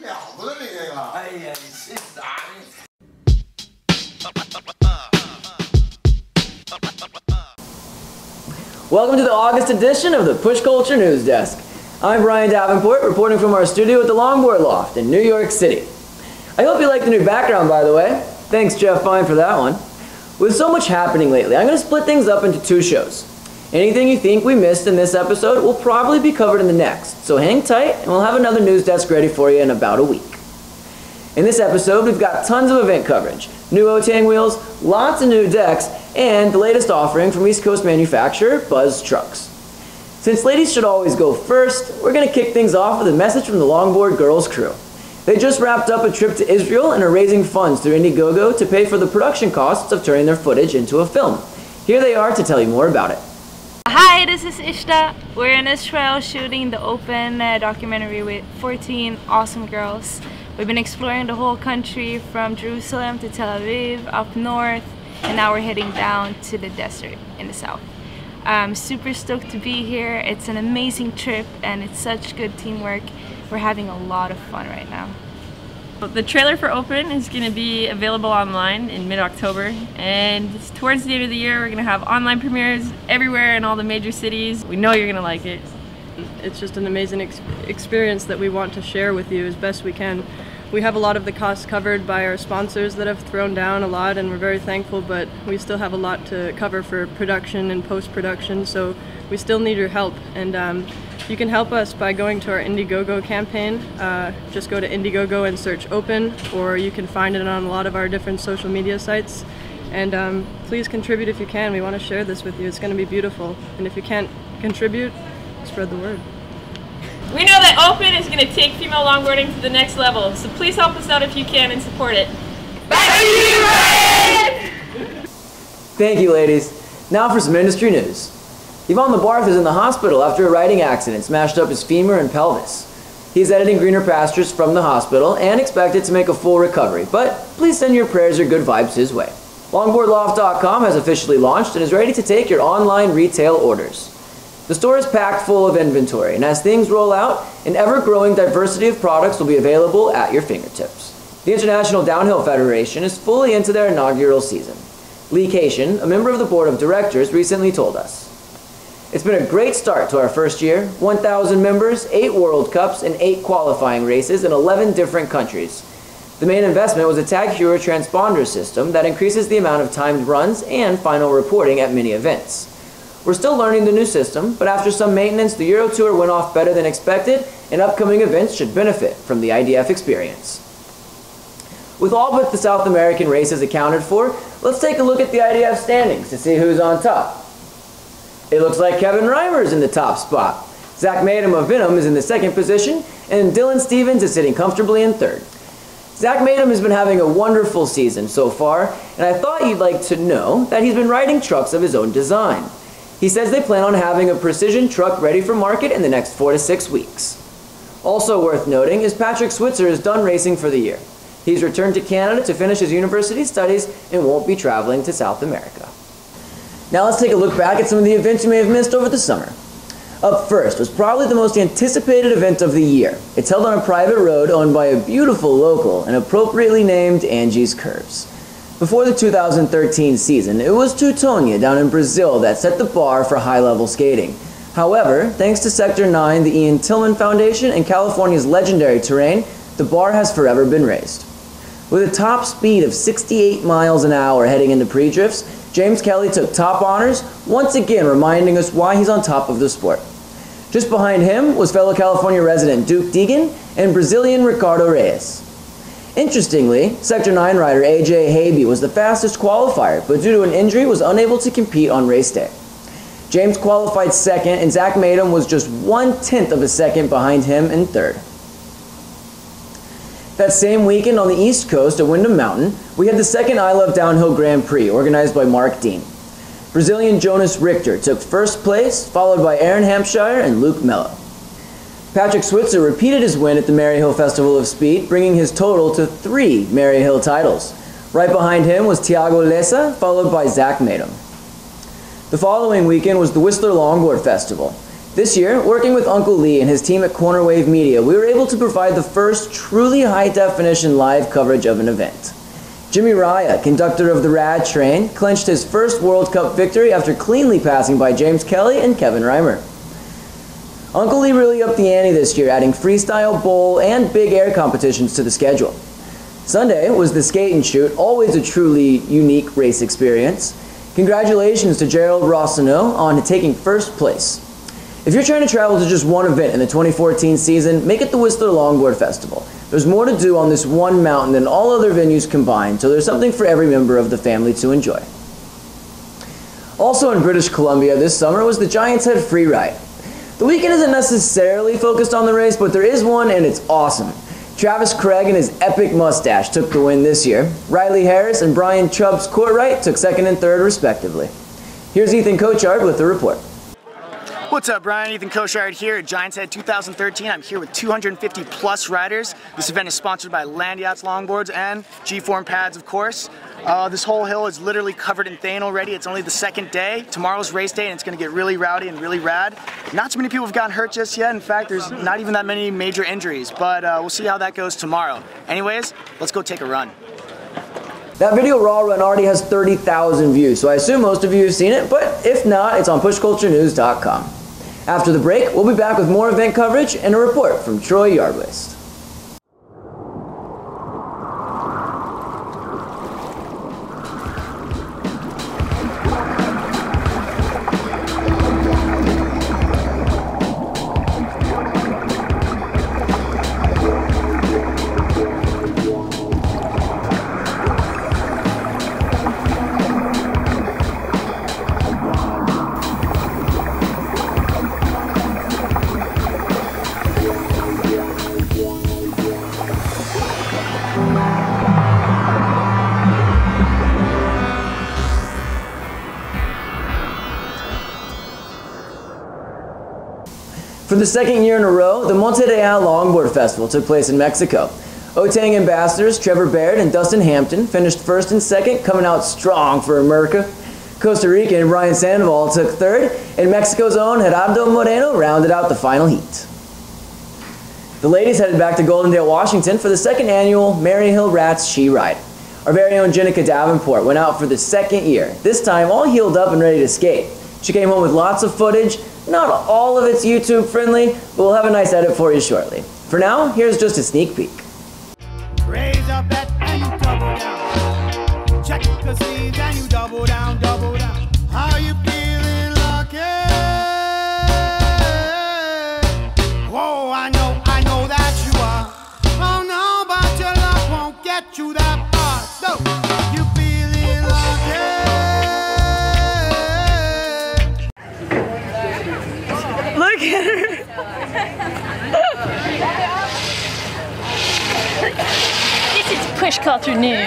Welcome to the August edition of the Push Culture News Desk. I'm Brian Davenport, reporting from our studio at the Longboard Loft in New York City. I hope you like the new background, by the way. Thanks, Jeff Fine, for that one. With so much happening lately, I'm going to split things up into two shows. Anything you think we missed in this episode will probably be covered in the next, so hang tight and we'll have another news desk ready for you in about a week. In this episode, we've got tons of event coverage, new Otang wheels, lots of new decks, and the latest offering from East Coast manufacturer Buzz Trucks. Since ladies should always go first, we're going to kick things off with a message from the Longboard Girls Crew. They just wrapped up a trip to Israel and are raising funds through Indiegogo to pay for the production costs of turning their footage into a film. Here they are to tell you more about it. Hi, this is Ishta. We're in Israel shooting the Open documentary with 14 awesome girls. We've been exploring the whole country from Jerusalem to Tel Aviv, up north, and now we're heading down to the desert in the south. I'm super stoked to be here. It's an amazing trip and it's such good teamwork. We're having a lot of fun right now. The trailer for Open is going to be available online in mid-October, and towards the end of the year we're going to have online premieres everywhere in all the major cities. We know you're going to like it. It's just an amazing experience that we want to share with you as best we can. We have a lot of the costs covered by our sponsors that have thrown down a lot, and we're very thankful, but we still have a lot to cover for production and post-production, so we still need your help. And you can help us by going to our Indiegogo campaign. Just go to Indiegogo and search Open, or you can find it on a lot of our different social media sites. And please contribute if you can. We want to share this with you. It's going to be beautiful. And if you can't contribute, spread the word. We know that Open is going to take female longboarding to the next level, so please help us out if you can and support it. Back to you, Ryan! Thank you, ladies. Now for some industry news. Yvon LeBarth is in the hospital after a riding accident smashed up his femur and pelvis. He's editing Greener Pastures from the hospital and expected to make a full recovery, but please send your prayers or good vibes his way. Longboardloft.com has officially launched and is ready to take your online retail orders. The store is packed full of inventory, and as things roll out, an ever-growing diversity of products will be available at your fingertips. The International Downhill Federation is fully into their inaugural season. Lee Cation, a member of the board of directors, recently told us, "It's been a great start to our first year. 1,000 members, 8 World Cups, and 8 qualifying races in 11 different countries. The main investment was a Tag Heuer transponder system that increases the amount of timed runs and final reporting at many events. We're still learning the new system, but after some maintenance, the Euro Tour went off better than expected, and upcoming events should benefit from the IDF experience." With all but the South American races accounted for, let's take a look at the IDF standings to see who's on top. It looks like Kevin Reimer's in the top spot. Zach Madem of Venom is in the second position, and Dylan Stevens is sitting comfortably in third. Zach Madem has been having a wonderful season so far, and I thought you'd like to know that he's been riding trucks of his own design. He says they plan on having a precision truck ready for market in the next 4 to 6 weeks. Also worth noting is Patrick Switzer is done racing for the year. He's returned to Canada to finish his university studies and won't be traveling to South America. Now let's take a look back at some of the events you may have missed over the summer. Up first was probably the most anticipated event of the year. It's held on a private road owned by a beautiful local and appropriately named Angie's Curves. Before the 2013 season, it was Teutonia down in Brazil that set the bar for high-level skating. However, thanks to Sector 9, the Ian Tillman Foundation, and California's legendary terrain, the bar has forever been raised. With a top speed of 68 miles an hour heading into pre-drifts, James Kelly took top honors, once again reminding us why he's on top of the sport. Just behind him was fellow California resident Duke Deegan and Brazilian Ricardo Reyes. Interestingly, Sector 9 rider AJ Habe was the fastest qualifier, but due to an injury was unable to compete on race day. James qualified second, and Zach Madem was just 1/10 of a second behind him in third. That same weekend on the East Coast at Windham Mountain, we had the second I Love Downhill Grand Prix, organized by Mark Dean. Brazilian Jonas Richter took first place, followed by Aaron Hampshire and Luke Mello. Patrick Switzer repeated his win at the Maryhill Festival of Speed, bringing his total to 3 Maryhill titles. Right behind him was Thiago Lessa, followed by Zach Madem. The following weekend was the Whistler Longboard Festival. This year, working with Uncle Lee and his team at Corner Wave Media, we were able to provide the first truly high-definition live coverage of an event. Jimmy Raya, conductor of the Rad Train, clinched his first World Cup victory after cleanly passing by James Kelly and Kevin Reimer. Uncle Lee really upped the ante this year, adding freestyle, bowl, and big air competitions to the schedule. Sunday was the skate and shoot, always a truly unique race experience. Congratulations to Gerald Rossino on taking first place. If you're trying to travel to just one event in the 2014 season, make it the Whistler Longboard Festival. There's more to do on this one mountain than all other venues combined, so there's something for every member of the family to enjoy. Also in British Columbia this summer was the Giant's Head Freeride. The weekend isn't necessarily focused on the race, but there is one and it's awesome. Travis Craig and his epic mustache took the win this year. Riley Harris and Brian Chubb's Courtright took second and third respectively. Here's Ethan Cochard with the report. What's up, Brian? Ethan Cochard here at Giant's Head 2013. I'm here with 250 plus riders. This event is sponsored by Land Yachts Longboards and G-Form Pads, of course. This whole hill is literally covered in thane already. It's only the second day. Tomorrow's race day and it's going to get really rowdy and really rad. Not too many people have gotten hurt just yet. In fact, there's not even that many major injuries, but we'll see how that goes tomorrow. Anyways, let's go take a run. That video raw run already has 30,000 views, so I assume most of you have seen it, but if not, it's on pushculturenews.com. After the break, we'll be back with more event coverage and a report from Troy Yardwaste. For the second year in a row, the Monte Real Longboard Festival took place in Mexico. Otang ambassadors Trevor Baird and Dustin Hampton finished first and second, coming out strong for America. Costa Rican Brian Sandoval took third, and Mexico's own Gerardo Moreno rounded out the final heat. The ladies headed back to Goldendale, Washington for the second annual Maryhill Rats She Ride. Our very own Jenica Davenport went out for the second year, this time all heeled up and ready to skate. She came home with lots of footage. Not all of it's YouTube friendly, but we'll have a nice edit for you shortly. For now, here's just a sneak peek. Raise a bet and you double down. Check the sleeves and you double down, double down. How you feeling, lucky? Whoa, I know that you are. Oh no, but your luck won't get you that far. No, you feeling lucky? Look at her. This is Push Culture News.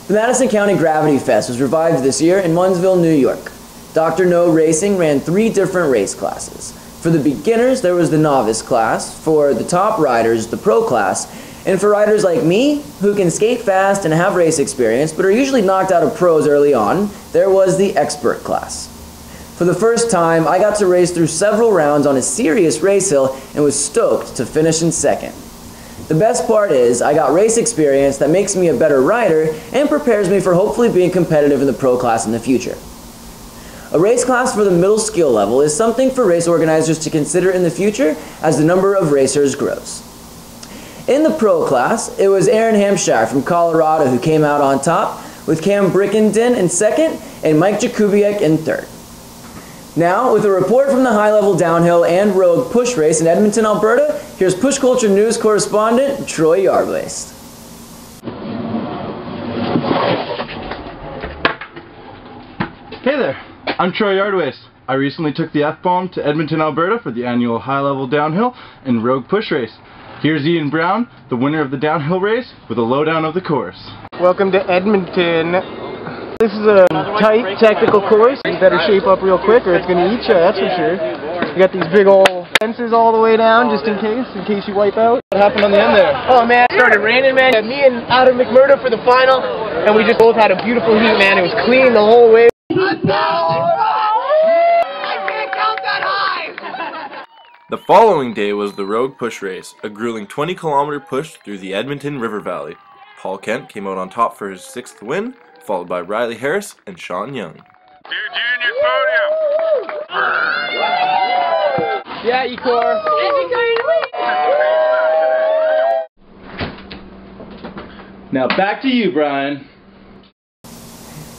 The Madison County Gravity Fest was revived this year in Munnsville, New York. Dr. No Racing ran 3 different race classes. For the beginners, there was the novice class, for the top riders, the pro class, and for riders like me, who can skate fast and have race experience, but are usually knocked out of pros early on, there was the expert class. For the first time, I got to race through several rounds on a serious race hill and was stoked to finish in second. The best part is, I got race experience that makes me a better rider and prepares me for hopefully being competitive in the pro class in the future. A race class for the middle skill level is something for race organizers to consider in the future as the number of racers grows. In the pro class, it was Aaron Hampshire from Colorado who came out on top, with Cam Brickenden in second and Mike Jakubiak in third. Now, with a report from the high-level downhill and road push race in Edmonton, Alberta, here's Push Culture News correspondent Troy Yardwaste. Hey there, I'm Troy Yardwaste. I recently took the F-bomb to Edmonton, Alberta for the annual high-level downhill and road push race. Here's Ian Brown, the winner of the downhill race, with a lowdown of the course. Welcome to Edmonton. This is a tight technical course. You better shape up real quick or it's going to eat you, that's for sure. You got these big old fences all the way down just in case you wipe out. What happened on the end there? Oh man, it started raining, man. Me and Adam McMurdo for the final, and we just both had a beautiful heat, man. It was clean the whole way. I can't count that high! The following day was the Rogue Push Race, a grueling 20-kilometer push through the Edmonton River Valley. Paul Kent came out on top for his 6th win, followed by Riley Harris and Sean Young. Junior podium! Yeah, Ecor. Now back to you, Brian.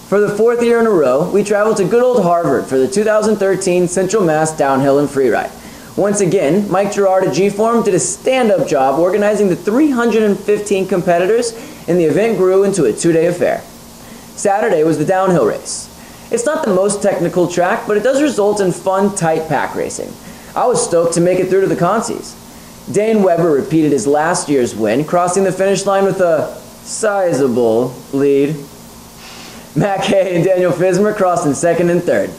For the 4th year in a row, we traveled to good old Harvard for the 2013 Central Mass Downhill and Freeride. Once again, Mike Gerard at G-Form did a stand-up job organizing the 315 competitors, and the event grew into a 2-day affair. Saturday was the downhill race. It's not the most technical track, but it does result in fun, tight pack racing. I was stoked to make it through to the consies. Dane Weber repeated his last year's win, crossing the finish line with a sizable lead. Matt Kay and Daniel Fismer crossed in 2nd and 3rd.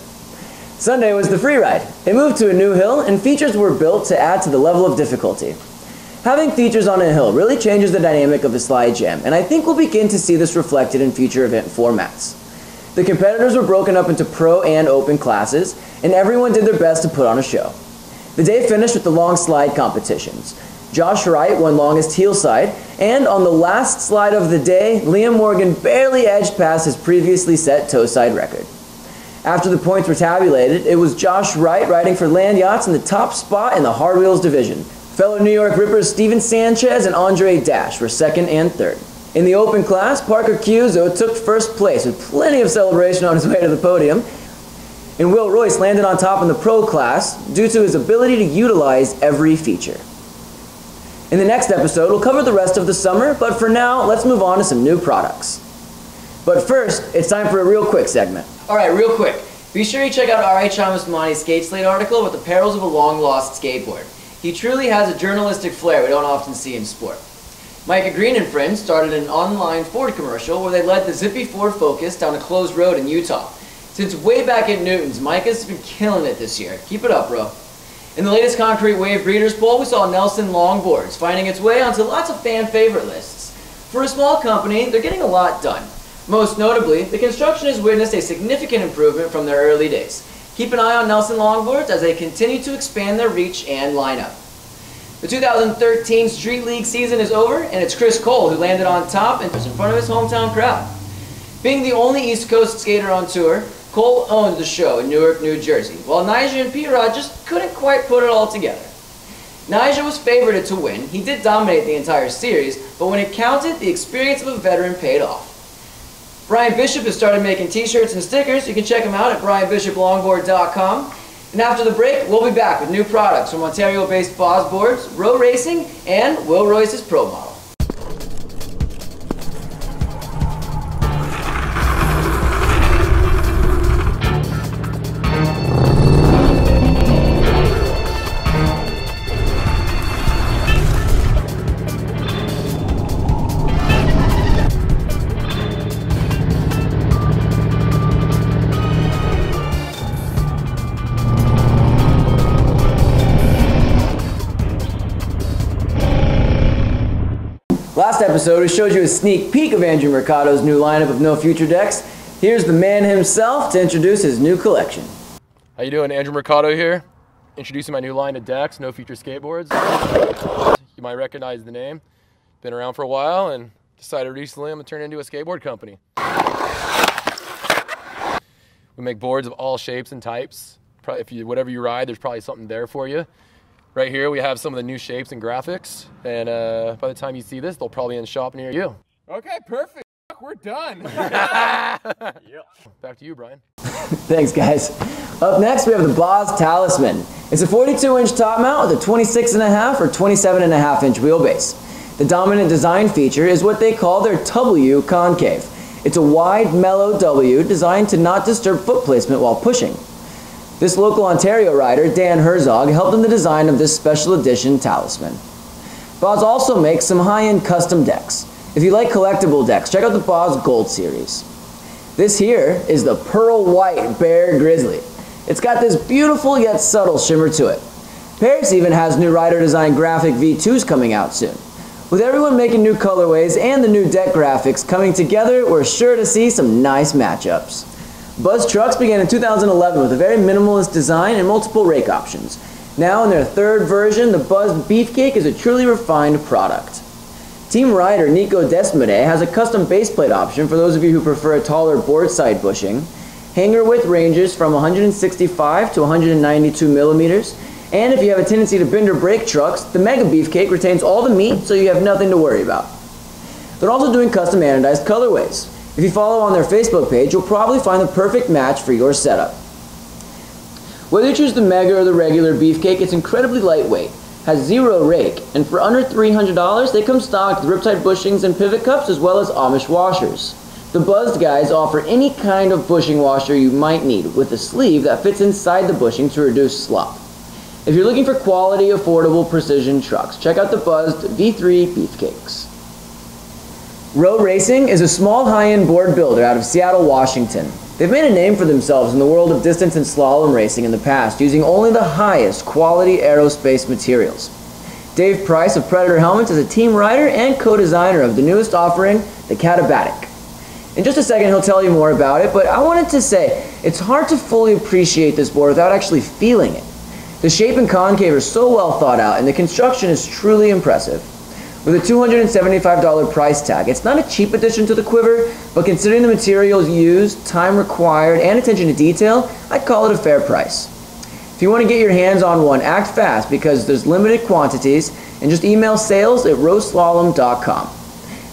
Sunday was the freeride. It moved to a new hill, and features were built to add to the level of difficulty. Having features on a hill really changes the dynamic of the slide jam, and I think we'll begin to see this reflected in future event formats. The competitors were broken up into pro and open classes, and everyone did their best to put on a show. The day finished with the long slide competitions. Josh Wright won longest heel side, and on the last slide of the day, Liam Morgan barely edged past his previously set toe side record. After the points were tabulated, it was Josh Wright riding for Land Yachts in the top spot in the hard wheels division. Fellow New York Rippers Steven Sanchez and Andre Dash were 2nd and 3rd. In the open class, Parker Cuso took 1st place with plenty of celebration on his way to the podium, and Will Royce landed on top in the pro class due to his ability to utilize every feature. In the next episode, we'll cover the rest of the summer, but for now, let's move on to some new products. But first, it's time for a real quick segment. Alright, real quick. Be sure you check out R.A. Chamasmani's Skate Slate article with the perils of a long-lost skateboard. He truly has a journalistic flair we don't often see in sport. Micah Green and friends started an online Ford commercial where they led the zippy Ford Focus down a closed road in Utah. Since way back at Newton's, Micah's been killing it this year. Keep it up, bro. In the latest Concrete Wave Breeders' Poll, we saw Nelson Longboards finding its way onto lots of fan favorite lists. For a small company, they're getting a lot done. Most notably, the construction has witnessed a significant improvement from their early days. Keep an eye on Nelson Longboards as they continue to expand their reach and lineup. The 2013 Street League season is over, and it's Chris Cole who landed on top and was in front of his hometown crowd. Being the only East Coast skater on tour, Cole owned the show in Newark, New Jersey, while Nyjah and P-Rod just couldn't quite put it all together. Nyjah was favored to win. He did dominate the entire series, but when it counted, the experience of a veteran paid off. Brian Bishop has started making t-shirts and stickers. You can check him out at brianbishoplongboard.com. And after the break, we'll be back with new products from Ontario-based Boz Boards, Roe Racing, and Will Royce's Pro Model. Last episode, we showed you a sneak peek of Andrew Mercado's new lineup of No Future decks. Here's the man himself to introduce his new collection. How you doing? Andrew Mercado here, introducing my new line of decks, No Future Skateboards. You might recognize the name. Been around for a while and decided recently I'm going to turn it into a skateboard company. We make boards of all shapes and types. Whatever you ride, there's probably something there for you. Right here we have some of the new shapes and graphics, and by the time you see this, they'll probably be in the shop near you. Okay, perfect. We're done. Back to you, Brian. Thanks, guys. Up next, we have the Boz Talisman. It's a 42-inch top mount with a 26.5 or 27.5-inch wheelbase. The dominant design feature is what they call their W concave. It's a wide, mellow W designed to not disturb foot placement while pushing. This local Ontario rider, Dan Herzog, helped in the design of this special edition Talisman. Boz also makes some high-end custom decks. If you like collectible decks, check out the Boz Gold series. This here is the Pearl White Bear Grizzly. It's got this beautiful yet subtle shimmer to it. Paris even has new rider designed graphic V2s coming out soon. With everyone making new colorways and the new deck graphics coming together, we're sure to see some nice matchups. Buzz trucks began in 2011 with a very minimalist design and multiple rake options. Now in their third version, the Buzzed Beefcake is a truly refined product. Team rider Nico Desmede has a custom baseplate option for those of you who prefer a taller board side bushing. Hanger width ranges from 165 to 192 millimeters, and if you have a tendency to bend or break trucks, the Mega Beefcake retains all the meat, so you have nothing to worry about. They're also doing custom anodized colorways. If you follow on their Facebook page, you'll probably find the perfect match for your setup. Whether you choose the Mega or the regular Beefcake, it's incredibly lightweight, has zero rake, and for under $300, they come stocked with riptide bushings and pivot cups as well as Amish washers. The Buzzed guys offer any kind of bushing washer you might need with a sleeve that fits inside the bushing to reduce slop. If you're looking for quality, affordable precision trucks, check out the Buzzed V3 Beefcakes. Roe Racing is a small high-end board builder out of Seattle, Washington. They've made a name for themselves in the world of distance and slalom racing in the past, using only the highest quality aerospace materials. Dave Price of Predator Helmets is a team rider and co-designer of the newest offering, the Katabatic. In just a second he'll tell you more about it, but I wanted to say it's hard to fully appreciate this board without actually feeling it. The shape and concave are so well thought out and the construction is truly impressive. With a $275 price tag, it's not a cheap addition to the quiver, but considering the materials used, time required, and attention to detail, I'd call it a fair price. If you want to get your hands on one, act fast because there's limited quantities, and just email sales@roseslalom.com.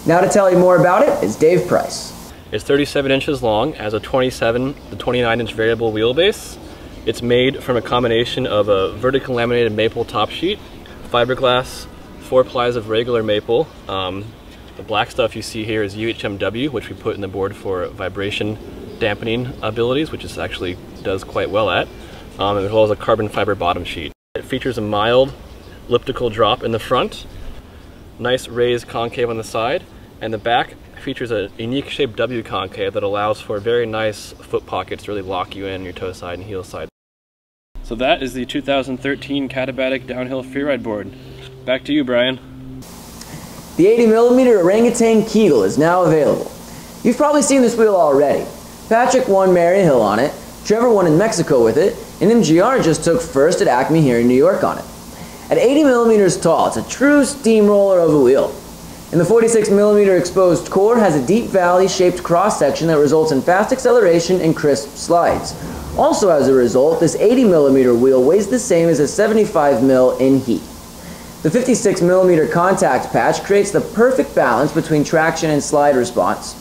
Now to tell you more about it is Dave Price. It's 37 inches long, has a 27 to 29 inch variable wheelbase. It's made from a combination of a vertical laminated maple top sheet, fiberglass, 4 plies of regular maple. The black stuff you see here is UHMW, which we put in the board for vibration dampening abilities, which it actually does quite well at, as well as a carbon fiber bottom sheet. It features a mild elliptical drop in the front, nice raised concave on the side, and the back features a unique shaped W concave that allows for very nice foot pockets to really lock you in your toe side and heel side. So that is the 2013 Katabatic downhill freeride board. Back to you, Brian. The 80mm Orangutan Kegel is now available. You've probably seen this wheel already. Patrick won Mary Hill on it, Trevor won in Mexico with it, and MGR just took first at Acme here in New York on it. At 80mm tall, it's a true steamroller of a wheel. And the 46mm exposed core has a deep valley-shaped cross-section that results in fast acceleration and crisp slides. Also as a result, this 80mm wheel weighs the same as a 75mm in heat. The 56mm contact patch creates the perfect balance between traction and slide response.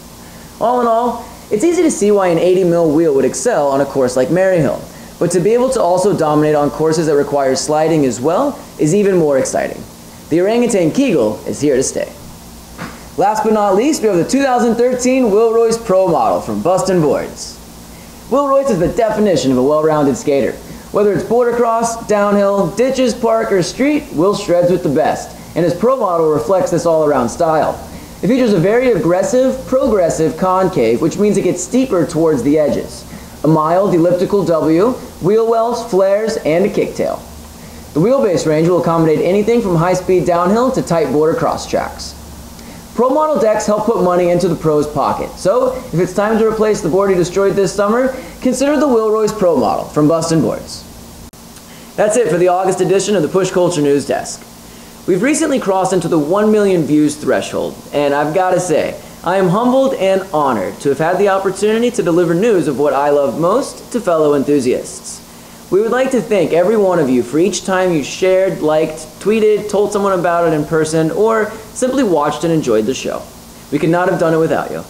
All in all, it's easy to see why an 80mm wheel would excel on a course like Maryhill, but to be able to also dominate on courses that require sliding as well is even more exciting. The Orangutan Kegel is here to stay. Last but not least, we have the 2013 Will Royce Pro model from Bustin' Boards. Will Royce is the definition of a well-rounded skater. Whether it's bordercross, downhill, ditches, park, or street, Will shreds with the best, and his Pro model reflects this all-around style. It features a very aggressive, progressive concave, which means it gets steeper towards the edges, a mild elliptical W, wheel wells, flares, and a kicktail. The wheelbase range will accommodate anything from high-speed downhill to tight border cross tracks. Pro model decks help put money into the pro's pocket, so if it's time to replace the board you destroyed this summer, consider the Will Royce Pro model from Bustin' Boards. That's it for the August edition of the Push Culture News Desk. We've recently crossed into the 1 million views threshold, and I've got to say, I am humbled and honored to have had the opportunity to deliver news of what I love most to fellow enthusiasts. We would like to thank every one of you for each time you shared, liked, tweeted, told someone about it in person, or simply watched and enjoyed the show. We could not have done it without you.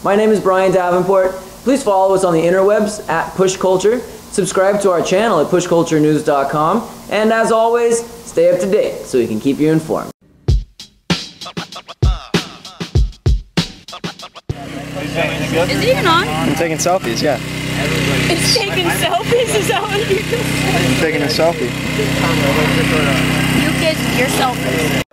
My name is Brian Davenport. Please follow us on the interwebs at Push Culture, subscribe to our channel at pushculturenews.com, and as always, stay up to date so we can keep you informed. Is it even on? I'm taking selfies, yeah. It's taking selfies? Is that what you just said? I'm taking a selfie. You kids, you're selfies.